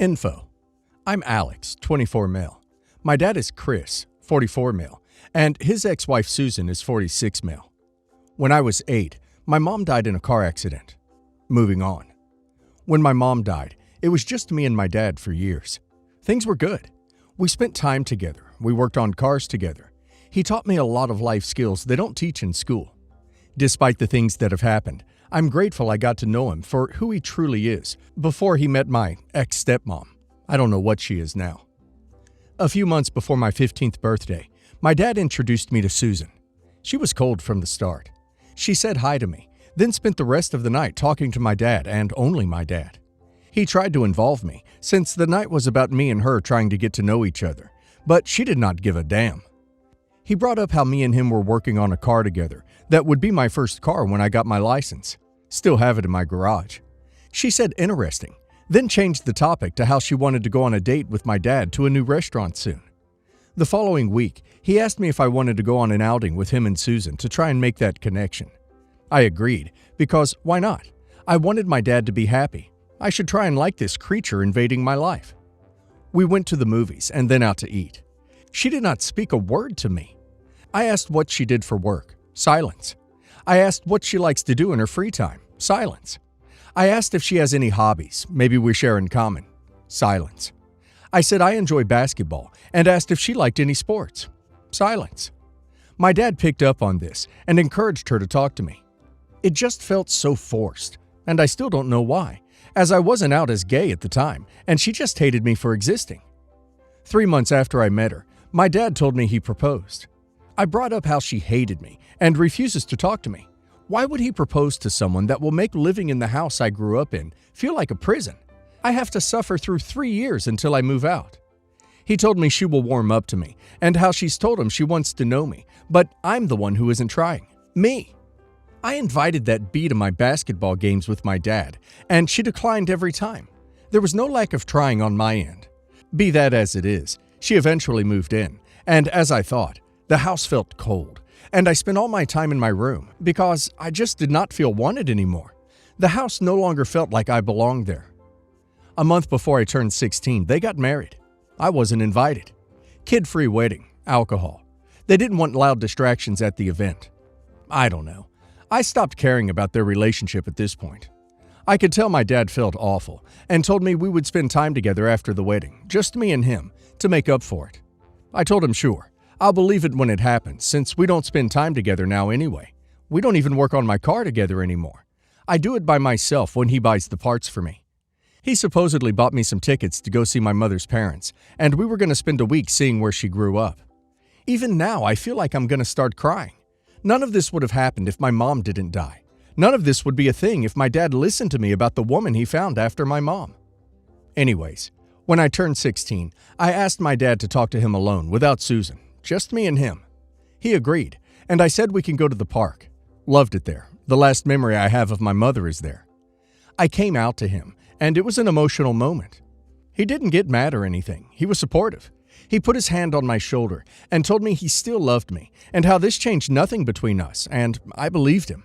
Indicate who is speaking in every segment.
Speaker 1: Info. I'm Alex, 24 male. My dad is Chris, 44 male, and his ex-wife Susan is 46 male. When I was 8, my mom died in a car accident. Moving on. When my mom died, it was just me and my dad for years. Things were good. We spent time together. We worked on cars together. He taught me a lot of life skills they don't teach in school. Despite the things that have happened, I'm grateful I got to know him for who he truly is before he met my ex-stepmom. I don't know what she is now. A few months before my 15th birthday, my dad introduced me to Susan. She was cold from the start. She said hi to me, then spent the rest of the night talking to my dad and only my dad. He tried to involve me, since the night was about me and her trying to get to know each other, but she did not give a damn. He brought up how me and him were working on a car together that would be my first car when I got my license. Still have it in my garage. She said interesting, then changed the topic to how she wanted to go on a date with my dad to a new restaurant soon. The following week, he asked me if I wanted to go on an outing with him and Susan to try and make that connection. I agreed, because why not? I wanted my dad to be happy. I should try and like this creature invading my life. We went to the movies and then out to eat. She did not speak a word to me. I asked what she did for work. Silence. I asked what she likes to do in her free time. Silence. I asked if she has any hobbies, maybe we share in common. Silence. I said I enjoy basketball and asked if she liked any sports. Silence. My dad picked up on this and encouraged her to talk to me. It just felt so forced, and I still don't know why, as I wasn't out as gay at the time, and she just hated me for existing. 3 months after I met her, my dad told me he proposed. I brought up how she hated me and refuses to talk to me. Why would he propose to someone that will make living in the house I grew up in feel like a prison? I have to suffer through 3 years until I move out. He told me she will warm up to me and how she's told him she wants to know me, but I'm the one who isn't trying. Me. I invited that B to my basketball games with my dad, and she declined every time. There was no lack of trying on my end. Be that as it is, she eventually moved in, and as I thought, the house felt cold, and I spent all my time in my room because I just did not feel wanted anymore. The house no longer felt like I belonged there. A month before I turned 16, they got married. I wasn't invited. Kid-free wedding, alcohol. They didn't want loud distractions at the event. I don't know. I stopped caring about their relationship at this point. I could tell my dad felt awful and told me we would spend time together after the wedding, just me and him, to make up for it. I told him sure. I'll believe it when it happens, since we don't spend time together now anyway. We don't even work on my car together anymore. I do it by myself when he buys the parts for me. He supposedly bought me some tickets to go see my mother's parents, and we were going to spend a week seeing where she grew up. Even now, I feel like I'm going to start crying. None of this would have happened if my mom didn't die. None of this would be a thing if my dad listened to me about the woman he found after my mom. Anyways, when I turned 16, I asked my dad to talk to him alone without Susan. Just me and him. He agreed, and I said we can go to the park. Loved it there. The last memory I have of my mother is there. I came out to him, and it was an emotional moment. He didn't get mad or anything. He was supportive. He put his hand on my shoulder and told me he still loved me and how this changed nothing between us, and I believed him.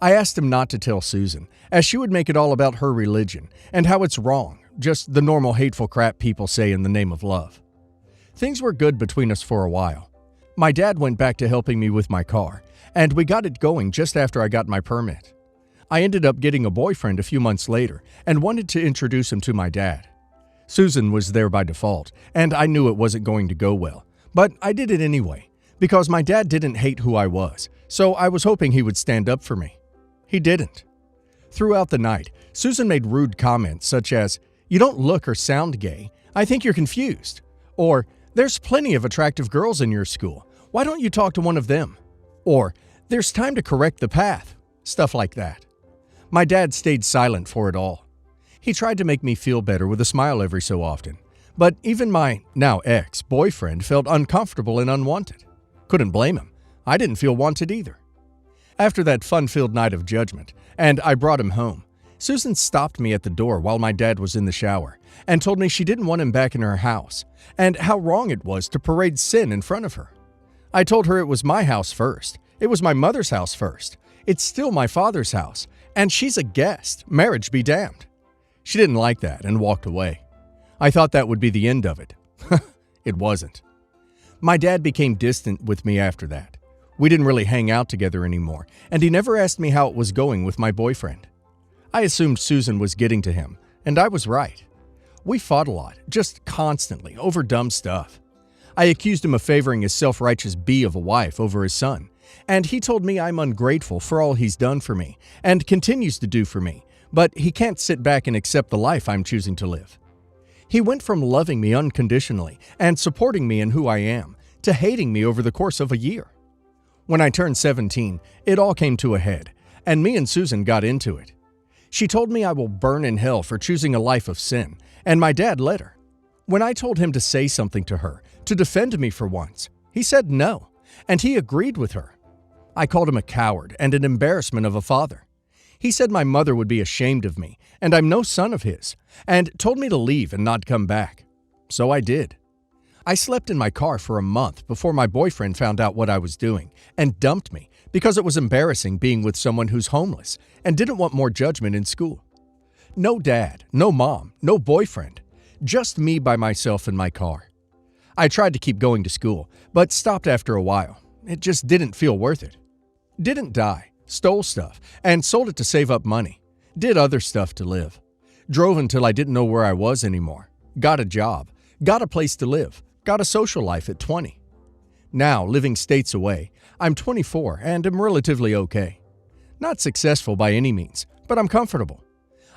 Speaker 1: I asked him not to tell Susan, as she would make it all about her religion and how it's wrong, just the normal hateful crap people say in the name of love. Things were good between us for a while. My dad went back to helping me with my car, and we got it going just after I got my permit. I ended up getting a boyfriend a few months later and wanted to introduce him to my dad. Susan was there by default, and I knew it wasn't going to go well, but I did it anyway, because my dad didn't hate who I was, so I was hoping he would stand up for me. He didn't. Throughout the night, Susan made rude comments such as, "You don't look or sound gay. I think you're confused." Or, "There's plenty of attractive girls in your school. Why don't you talk to one of them?" Or, "There's time to correct the path." Stuff like that. My dad stayed silent for it all. He tried to make me feel better with a smile every so often, but even my now ex-boyfriend felt uncomfortable and unwanted. Couldn't blame him. I didn't feel wanted either. After that fun-filled night of judgment, and I brought him home, Susan stopped me at the door while my dad was in the shower and told me she didn't want him back in her house and how wrong it was to parade sin in front of her. I told her it was my house first. It was my mother's house first. It's still my father's house, and she's a guest. Marriage be damned. She didn't like that and walked away. I thought that would be the end of it. It wasn't. My dad became distant with me after that. We didn't really hang out together anymore, and he never asked me how it was going with my boyfriend. I assumed Susan was getting to him, and I was right. We fought a lot, just constantly, over dumb stuff. I accused him of favoring his self-righteous bee of a wife over his son, and he told me I'm ungrateful for all he's done for me, and continues to do for me, but he can't sit back and accept the life I'm choosing to live. He went from loving me unconditionally and supporting me in who I am, to hating me over the course of a year. When I turned 17, it all came to a head, and me and Susan got into it. She told me I will burn in hell for choosing a life of sin, and my dad let her. When I told him to say something to her, to defend me for once, he said no, and he agreed with her. I called him a coward and an embarrassment of a father. He said my mother would be ashamed of me, and I'm no son of his, and told me to leave and not come back. So I did. I slept in my car for a month before my boyfriend found out what I was doing and dumped me because it was embarrassing being with someone who's homeless and didn't want more judgment in school. No dad, no mom, no boyfriend, just me by myself in my car. I tried to keep going to school, but stopped after a while. It just didn't feel worth it. Didn't die, stole stuff, and sold it to save up money. Did other stuff to live. Drove until I didn't know where I was anymore. Got a job, got a place to live, got a social life at 20. Now, living states away, I'm 24 and am relatively okay. Not successful by any means, but I'm comfortable.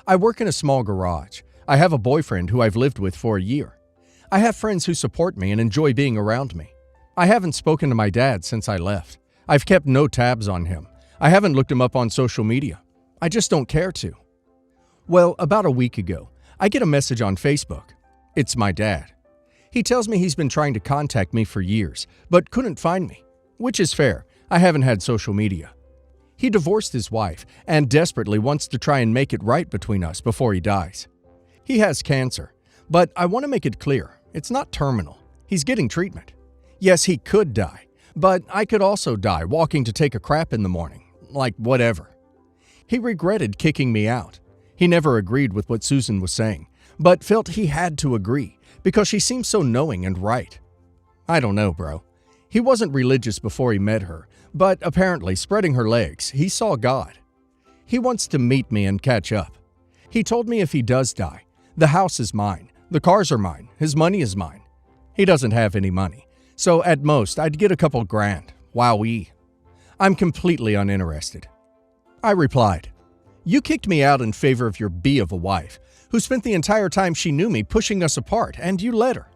Speaker 1: I work in a small garage. I have a boyfriend who I've lived with for a year. I have friends who support me and enjoy being around me. I haven't spoken to my dad since I left. I've kept no tabs on him. I haven't looked him up on social media. I just don't care to. Well, about a week ago, I get a message on Facebook. It's my dad. He tells me he's been trying to contact me for years, but couldn't find me, which is fair. I haven't had social media. He divorced his wife and desperately wants to try and make it right between us before he dies. He has cancer, but I want to make it clear, it's not terminal. He's getting treatment. Yes, he could die, but I could also die walking to take a crap in the morning, like whatever. He regretted kicking me out. He never agreed with what Susan was saying, but felt he had to agree because she seemed so knowing and right. I don't know, bro. He wasn't religious before he met her, but apparently spreading her legs, he saw God. He wants to meet me and catch up. He told me if he does die, the house is mine, the cars are mine, his money is mine. He doesn't have any money, so at most I'd get a couple grand. Wowee. I'm completely uninterested. I replied, "You kicked me out in favor of your bee of a wife, who spent the entire time she knew me pushing us apart, and you let her.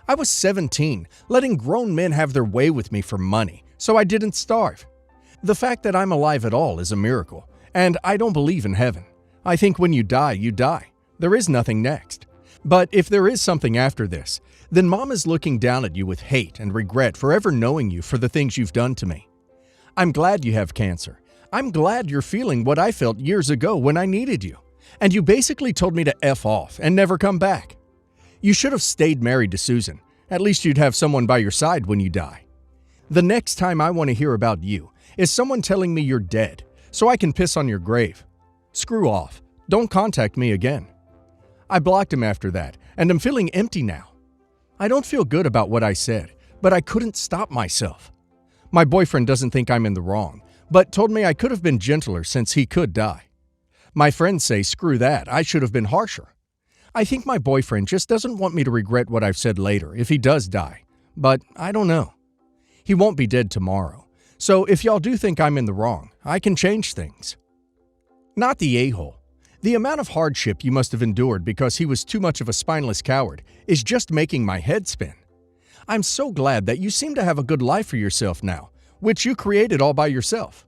Speaker 1: I was 17, letting grown men have their way with me for money, so I didn't starve. The fact that I'm alive at all is a miracle, and I don't believe in heaven. I think when you die, you die. There is nothing next. But if there is something after this, then Mom is looking down at you with hate and regret for ever knowing you for the things you've done to me. I'm glad you have cancer. I'm glad you're feeling what I felt years ago when I needed you. And you basically told me to F off and never come back. You should have stayed married to Susan. At least you'd have someone by your side when you die. The next time I want to hear about you is someone telling me you're dead, so I can piss on your grave. Screw off. Don't contact me again." I blocked him after that, and I'm feeling empty now. I don't feel good about what I said, but I couldn't stop myself. My boyfriend doesn't think I'm in the wrong, but told me I could have been gentler since he could die. My friends say, screw that, I should have been harsher. I think my boyfriend just doesn't want me to regret what I've said later if he does die, but I don't know. He won't be dead tomorrow, so if y'all do think I'm in the wrong, I can change things. Not the a-hole. The amount of hardship you must have endured because he was too much of a spineless coward is just making my head spin. I'm so glad that you seem to have a good life for yourself now, which you created all by yourself.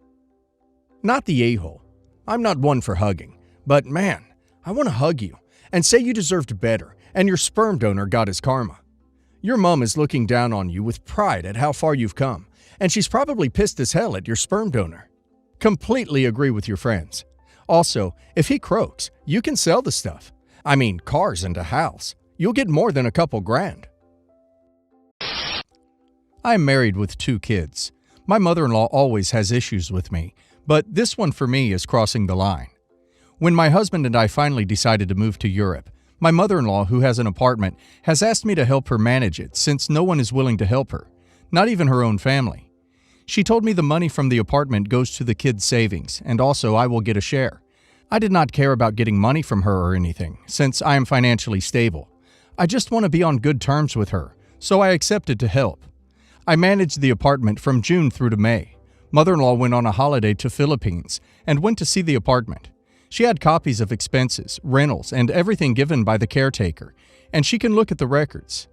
Speaker 1: Not the a-hole. I'm not one for hugging, but man, I want to hug you and say you deserved better and your sperm donor got his karma. Your mom is looking down on you with pride at how far you've come, and she's probably pissed as hell at your sperm donor. Completely agree with your friends. Also, if he croaks, you can sell the stuff. I mean, cars and a house. You'll get more than a couple grand. I'm married with 2 kids. My mother-in-law always has issues with me, but this one for me is crossing the line. When my husband and I finally decided to move to Europe, My mother-in-law, who has an apartment, has asked me to help her manage it since no one is willing to help her, not even her own family. She told me the money from the apartment goes to the kids' savings, and also I will get a share. I did not care about getting money from her or anything, since I am financially stable. I just want to be on good terms with her, so I accepted to help. I managed the apartment from June through to May. Mother-in-law went on a holiday to Philippines and went to see the apartment. She had copies of expenses, rentals, and everything given by the caretaker, and she can look at the records.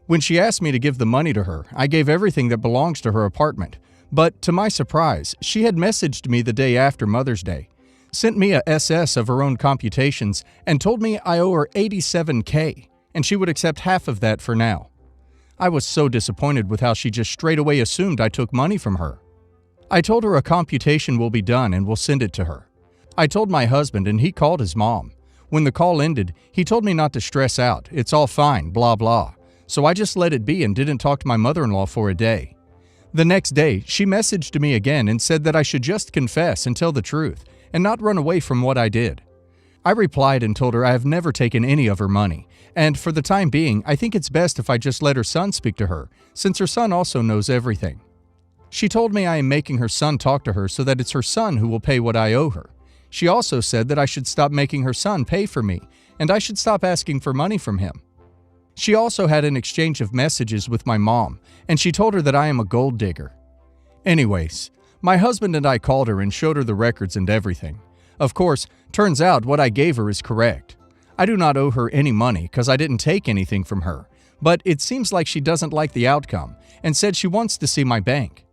Speaker 1: When she asked me to give the money to her, I gave everything that belongs to her apartment, but to my surprise, she had messaged me the day after Mother's Day, sent me a SS of her own computations, and told me I owe her $87K, and she would accept half of that for now. I was so disappointed with how she just straight away assumed I took money from her. I told her a computation will be done and will send it to her. I told my husband and he called his mom. When the call ended, he told me not to stress out, it's all fine, blah blah. So I just let it be and didn't talk to my mother-in-law for a day. The next day, she messaged me again and said that I should just confess and tell the truth and not run away from what I did. I replied and told her I have never taken any of her money, and for the time being, I think it's best if I just let her son speak to her, since her son also knows everything. She told me I am making her son talk to her so that it's her son who will pay what I owe her. She also said that I should stop making her son pay for me, and I should stop asking for money from him. She also had an exchange of messages with my mom, and she told her that I am a gold digger. Anyways, my husband and I called her and showed her the records and everything. Of course, turns out what I gave her is correct. I do not owe her any money because I didn't take anything from her, but it seems like she doesn't like the outcome and said she wants to see my bank.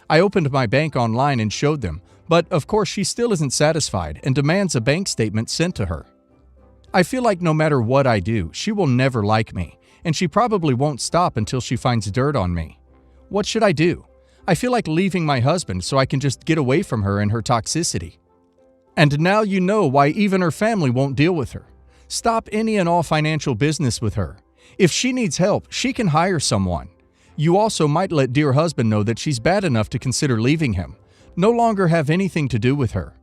Speaker 1: I opened my bank online and showed them, but of course she still isn't satisfied and demands a bank statement sent to her. I feel like no matter what I do, she will never like me, and she probably won't stop until she finds dirt on me. What should I do? I feel like leaving my husband so I can just get away from her and her toxicity. And now you know why even her family won't deal with her. Stop any and all financial business with her. If she needs help, she can hire someone. You also might let dear husband know that she's bad enough to consider leaving him. No longer have anything to do with her.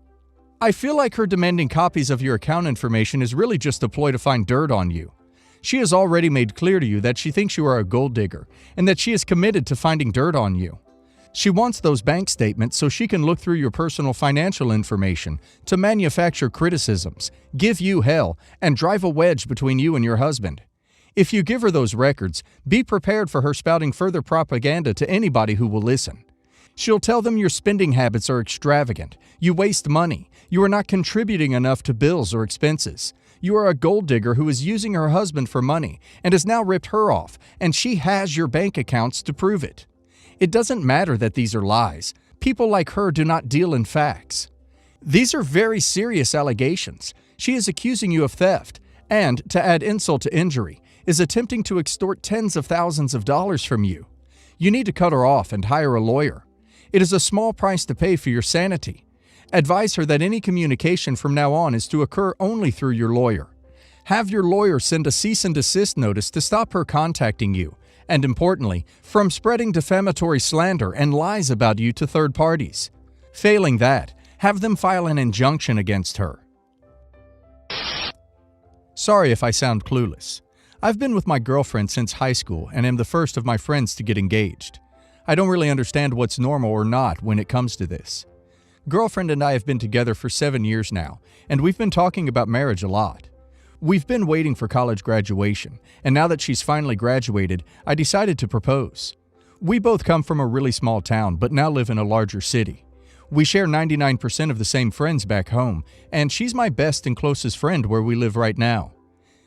Speaker 1: I feel like her demanding copies of your account information is really just a ploy to find dirt on you. She has already made clear to you that she thinks you are a gold digger and that she is committed to finding dirt on you. She wants those bank statements so she can look through your personal financial information to manufacture criticisms, give you hell, and drive a wedge between you and your husband. If you give her those records, be prepared for her spouting further propaganda to anybody who will listen. She'll tell them your spending habits are extravagant, you waste money, you are not contributing enough to bills or expenses. You are a gold digger who is using her husband for money and has now ripped her off, and she has your bank accounts to prove it. It doesn't matter that these are lies. People like her do not deal in facts. These are very serious allegations. She is accusing you of theft and, to add insult to injury, is attempting to extort tens of thousands of dollars from you. You need to cut her off and hire a lawyer. It is a small price to pay for your sanity. Advise her that any communication from now on is to occur only through your lawyer. Have your lawyer send a cease and desist notice to stop her contacting you, and importantly, from spreading defamatory slander and lies about you to third parties. Failing that, have them file an injunction against her. Sorry if I sound clueless. I've been with my girlfriend since high school and am the first of my friends to get engaged. I don't really understand what's normal or not when it comes to this. Girlfriend and I have been together for 7 years now, and we've been talking about marriage a lot. We've been waiting for college graduation, and now that she's finally graduated, I decided to propose. We both come from a really small town, but now live in a larger city. We share 99% of the same friends back home, and she's my best and closest friend where we live right now.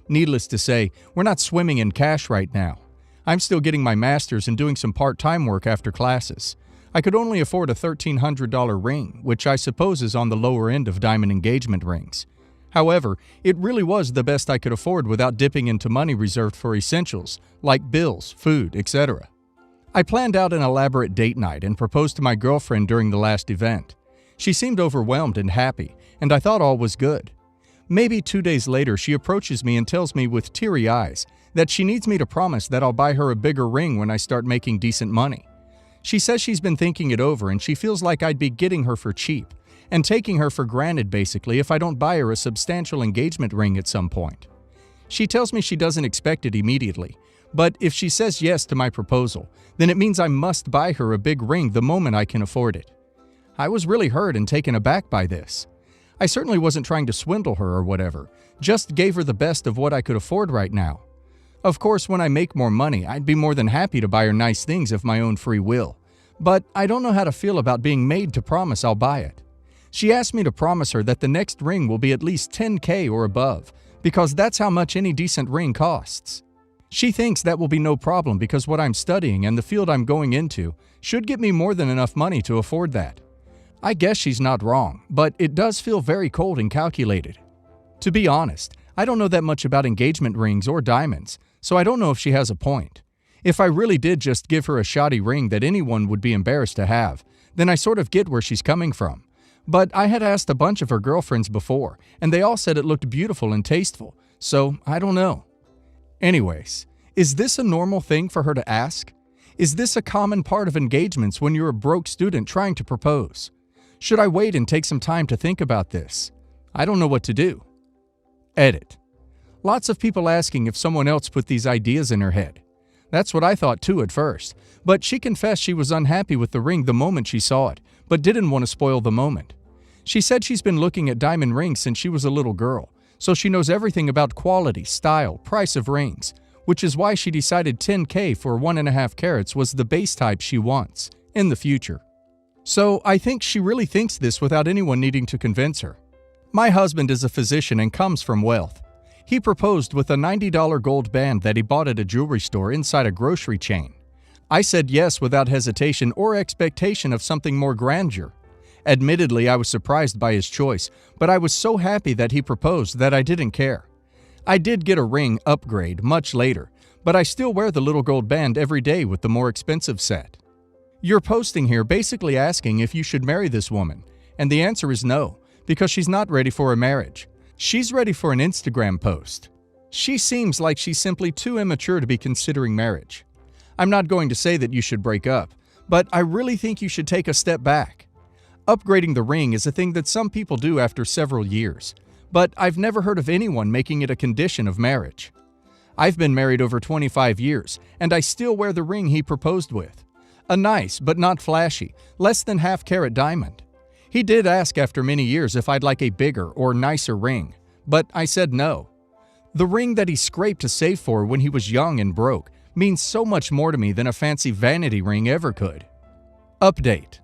Speaker 1: Needless to say, we're not swimming in cash right now. I'm still getting my master's and doing some part-time work after classes. I could only afford a $1,300 ring, which I suppose is on the lower end of diamond engagement rings. However, it really was the best I could afford without dipping into money reserved for essentials, like bills, food, etc. I planned out an elaborate date night and proposed to my girlfriend during the last event. She seemed overwhelmed and happy, and I thought all was good. Maybe 2 days later, she approaches me and tells me with teary eyes that she needs me to promise that I'll buy her a bigger ring when I start making decent money. She says she's been thinking it over and she feels like I'd be getting her for cheap and taking her for granted basically if I don't buy her a substantial engagement ring at some point. She tells me she doesn't expect it immediately, but if she says yes to my proposal, then it means I must buy her a big ring the moment I can afford it. I was really hurt and taken aback by this. I certainly wasn't trying to swindle her or whatever, just gave her the best of what I could afford right now. Of course, when I make more money, I'd be more than happy to buy her nice things of my own free will. But I don't know how to feel about being made to promise I'll buy it. She asked me to promise her that the next ring will be at least $10,000 or above, because that's how much any decent ring costs. She thinks that will be no problem because what I'm studying and the field I'm going into should get me more than enough money to afford that. I guess she's not wrong, but it does feel very cold and calculated. To be honest, I don't know that much about engagement rings or diamonds, so I don't know if she has a point. If I really did just give her a shoddy ring that anyone would be embarrassed to have, then I sort of get where she's coming from. But I had asked a bunch of her girlfriends before, and they all said it looked beautiful and tasteful, so I don't know. Anyways, is this a normal thing for her to ask? Is this a common part of engagements when you're a broke student trying to propose? Should I wait and take some time to think about this? I don't know what to do. Edit. Lots of people asking if someone else put these ideas in her head. That's what I thought too at first, but she confessed she was unhappy with the ring the moment she saw it, but didn't want to spoil the moment. She said she's been looking at diamond rings since she was a little girl, so she knows everything about quality, style, price of rings, which is why she decided $10,000 for 1.5 carats was the base type she wants, in the future. So I think she really thinks this without anyone needing to convince her. My husband is a physician and comes from wealth. He proposed with a $90 gold band that he bought at a jewelry store inside a grocery chain. I said yes without hesitation or expectation of something more grandeur. Admittedly, I was surprised by his choice, but I was so happy that he proposed that I didn't care. I did get a ring upgrade much later, but I still wear the little gold band every day with the more expensive set. You're posting here basically asking if you should marry this woman, and the answer is no, because she's not ready for a marriage. She's ready for an Instagram post. She seems like she's simply too immature to be considering marriage. I'm not going to say that you should break up, but I really think you should take a step back. Upgrading the ring is a thing that some people do after several years, but I've never heard of anyone making it a condition of marriage. I've been married over 25 years, and I still wear the ring he proposed with. A nice, but not flashy, less than half-carat diamond. He did ask after many years if I'd like a bigger or nicer ring, but I said no. The ring that he scraped to save for when he was young and broke means so much more to me than a fancy vanity ring ever could. Update.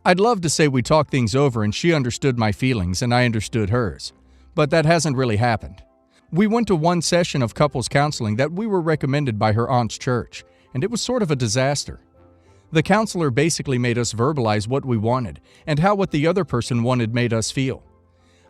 Speaker 1: I'd love to say we talked things over and she understood my feelings and I understood hers, but that hasn't really happened. We went to one session of couples counseling that we were recommended by her aunt's church, and it was sort of a disaster. The counselor basically made us verbalize what we wanted and how what the other person wanted made us feel.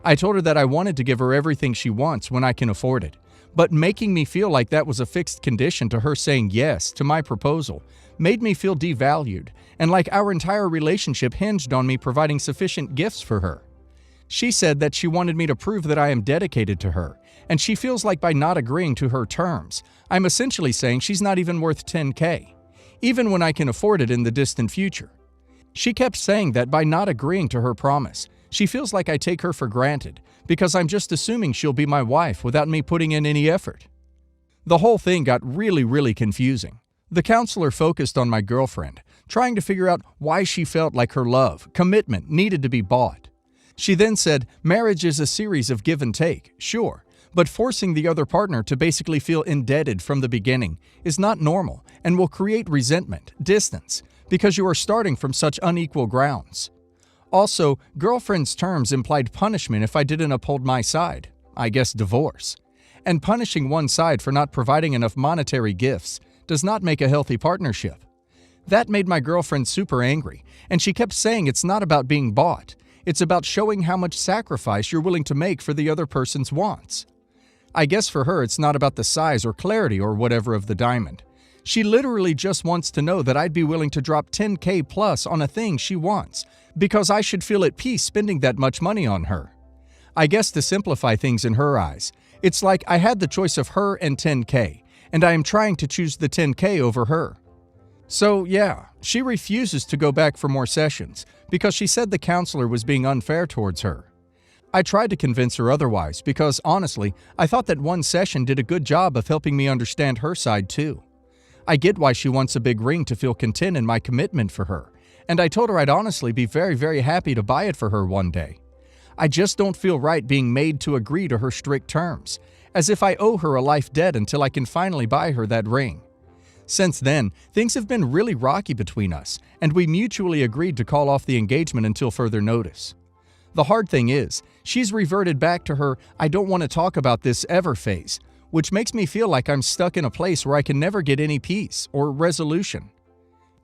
Speaker 1: I told her that I wanted to give her everything she wants when I can afford it, but making me feel like that was a fixed condition to her saying yes to my proposal made me feel devalued and like our entire relationship hinged on me providing sufficient gifts for her. She said that she wanted me to prove that I am dedicated to her, and she feels like by not agreeing to her terms, I'm essentially saying she's not even worth $10,000, even when I can afford it in the distant future. She kept saying that by not agreeing to her promise, she feels like I take her for granted because I'm just assuming she'll be my wife without me putting in any effort. The whole thing got really confusing. The counselor focused on my girlfriend, trying to figure out why she felt like her love, commitment needed to be bought. She then said, marriage is a series of give and take, sure, but forcing the other partner to basically feel indebted from the beginning is not normal and will create resentment, distance, because you are starting from such unequal grounds. Also, girlfriend's terms implied punishment if I didn't uphold my side, I guess divorce. And punishing one side for not providing enough monetary gifts does not make a healthy partnership. That made my girlfriend super angry, and she kept saying it's not about being bought. It's about showing how much sacrifice you're willing to make for the other person's wants. I guess for her it's not about the size or clarity or whatever of the diamond. She literally just wants to know that I'd be willing to drop $10,000 plus on a thing she wants, because I should feel at peace spending that much money on her. I guess to simplify things in her eyes, it's like I had the choice of her and $10,000, and I am trying to choose the $10,000 over her. So yeah, she refuses to go back for more sessions because she said the counselor was being unfair towards her. I tried to convince her otherwise because, honestly, I thought that one session did a good job of helping me understand her side too. I get why she wants a big ring to feel content in my commitment for her, and I told her I'd honestly be very, very happy to buy it for her one day. I just don't feel right being made to agree to her strict terms, as if I owe her a life debt until I can finally buy her that ring. Since then, things have been really rocky between us, and we mutually agreed to call off the engagement until further notice. The hard thing is, she's reverted back to her "I don't want to talk about this ever" phase, which makes me feel like I'm stuck in a place where I can never get any peace or resolution.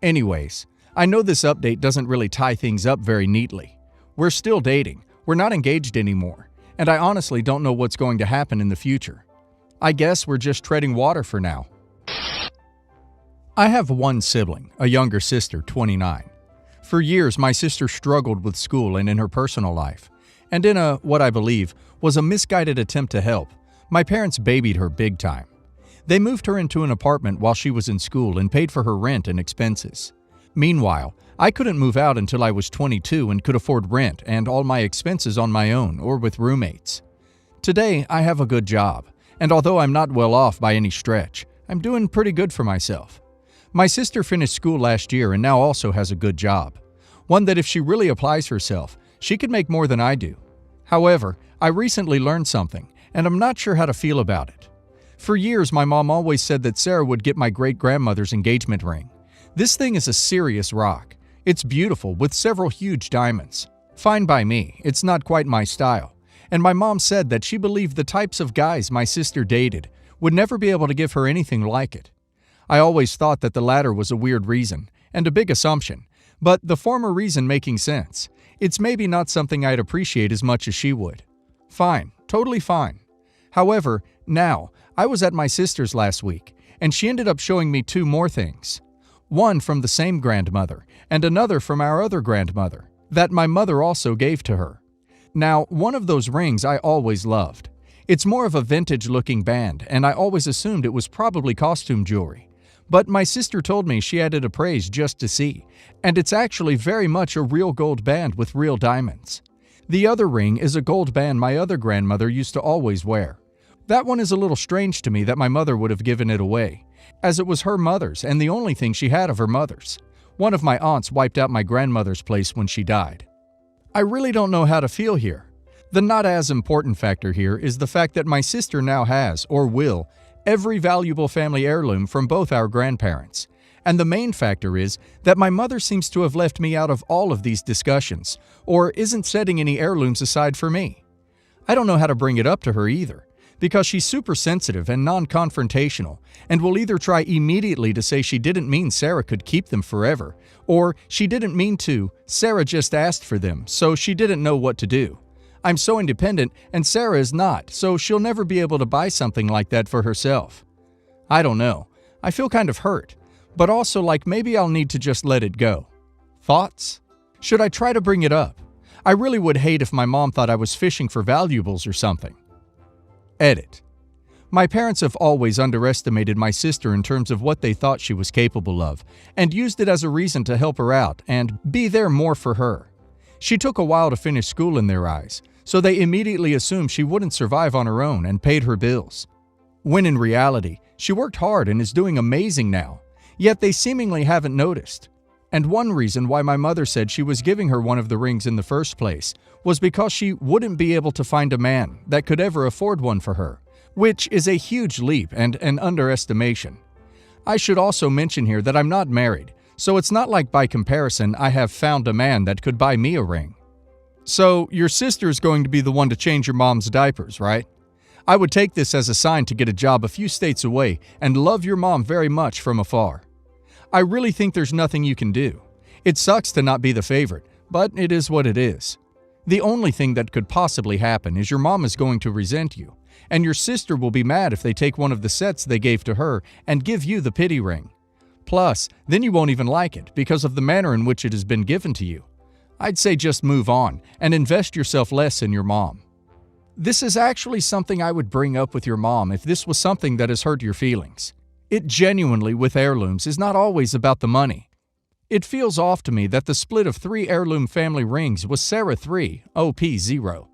Speaker 1: Anyways, I know this update doesn't really tie things up very neatly. We're still dating, we're not engaged anymore, and I honestly don't know what's going to happen in the future. I guess we're just treading water for now. I have one sibling, a younger sister, 29. For years, my sister struggled with school and in her personal life, and in what I believe, was a misguided attempt to help, my parents babied her big time. They moved her into an apartment while she was in school and paid for her rent and expenses. Meanwhile, I couldn't move out until I was 22 and could afford rent and all my expenses on my own or with roommates. Today, I have a good job, and although I'm not well off by any stretch, I'm doing pretty good for myself. My sister finished school last year and now also has a good job. One that if she really applies herself, she could make more than I do. However, I recently learned something, and I'm not sure how to feel about it. For years, my mom always said that Sarah would get my great-grandmother's engagement ring. This thing is a serious rock. It's beautiful with several huge diamonds. Fine by me, it's not quite my style. And my mom said that she believed the types of guys my sister dated would never be able to give her anything like it. I always thought that the latter was a weird reason, and a big assumption, but the former reason making sense. It's maybe not something I'd appreciate as much as she would. Fine, totally fine. However, now, I was at my sister's last week, and she ended up showing me two more things. One from the same grandmother, and another from our other grandmother, that my mother also gave to her. Now, one of those rings I always loved. It's more of a vintage-looking band, and I always assumed it was probably costume jewelry. But my sister told me she had it appraised just to see, and it's actually very much a real gold band with real diamonds. The other ring is a gold band my other grandmother used to always wear. That one is a little strange to me that my mother would have given it away, as it was her mother's and the only thing she had of her mother's. One of my aunts wiped out my grandmother's place when she died. I really don't know how to feel here. The not as important factor here is the fact that my sister now has, or will, every valuable family heirloom from both our grandparents. And the main factor is that my mother seems to have left me out of all of these discussions, or isn't setting any heirlooms aside for me. I don't know how to bring it up to her either, because she's super sensitive and non-confrontational, and will either try immediately to say she didn't mean Sarah could keep them forever, or she didn't mean to, Sarah just asked for them, so she didn't know what to do. I'm so independent, and Sarah is not, so she'll never be able to buy something like that for herself. I don't know. I feel kind of hurt, but also like maybe I'll need to just let it go. Thoughts? Should I try to bring it up? I really would hate if my mom thought I was fishing for valuables or something. Edit. My parents have always underestimated my sister in terms of what they thought she was capable of, and used it as a reason to help her out and be there more for her. She took a while to finish school in their eyes, so they immediately assumed she wouldn't survive on her own and paid her bills. When in reality, she worked hard and is doing amazing now, yet they seemingly haven't noticed. And one reason why my mother said she was giving her one of the rings in the first place was because she wouldn't be able to find a man that could ever afford one for her, which is a huge leap and an underestimation. I should also mention here that I'm not married, so it's not like by comparison I have found a man that could buy me a ring. So your sister's going to be the one to change your mom's diapers, right? I would take this as a sign to get a job a few states away and love your mom very much from afar. I really think there's nothing you can do. It sucks to not be the favorite, but it is what it is. The only thing that could possibly happen is your mom is going to resent you, and your sister will be mad if they take one of the sets they gave to her and give you the pity ring. Plus, then you won't even like it because of the manner in which it has been given to you. I'd say just move on and invest yourself less in your mom. This is actually something I would bring up with your mom if this was something that has hurt your feelings. It genuinely, with heirlooms, is not always about the money. It feels off to me that the split of 3 heirloom family rings was Sarah 3, OP 0.